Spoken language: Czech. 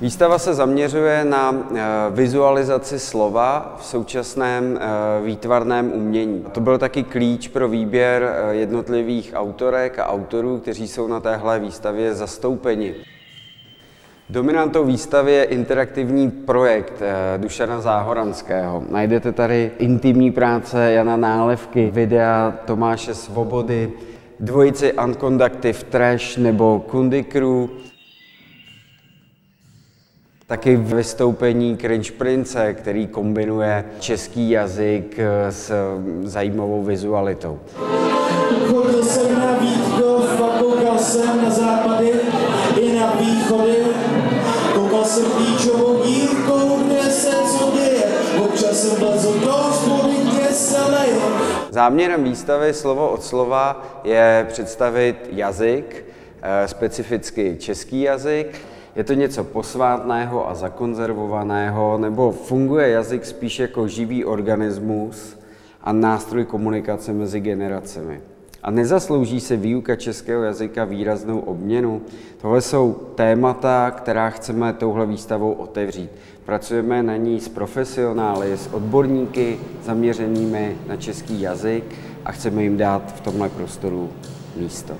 Výstava se zaměřuje na vizualizaci slova v současném výtvarném umění. To byl taky klíč pro výběr jednotlivých autorek a autorů, kteří jsou na téhle výstavě zastoupeni. Dominantou výstavy je interaktivní projekt Dušana Záhoranského. Najdete tady intimní práce Jana Nálevky, videa Tomáše Svobody, dvojici Unconductive Trash nebo Kundy Crew. Taky vystoupení Cringe Prince, který kombinuje český jazyk s zajímavou vizualitou. Chodil jsem na Vítkov a koukal jsem na západy i na východy. Koukal jsem klíčovou dírkou, kde se co děje. Občas jsem vlezl do hospody, kde se leje. Záměrem výstavy Slovo od slova je představit jazyk, specificky český jazyk. Je to něco posvátného a zakonzervovaného, nebo funguje jazyk spíš jako živý organismus a nástroj komunikace mezi generacemi. A nezaslouží se výuka českého jazyka výraznou obměnu? Tohle jsou témata, která chceme touhle výstavou otevřít. Pracujeme na ní s profesionály, s odborníky zaměřenými na český jazyk a chceme jim dát v tomhle prostoru místo.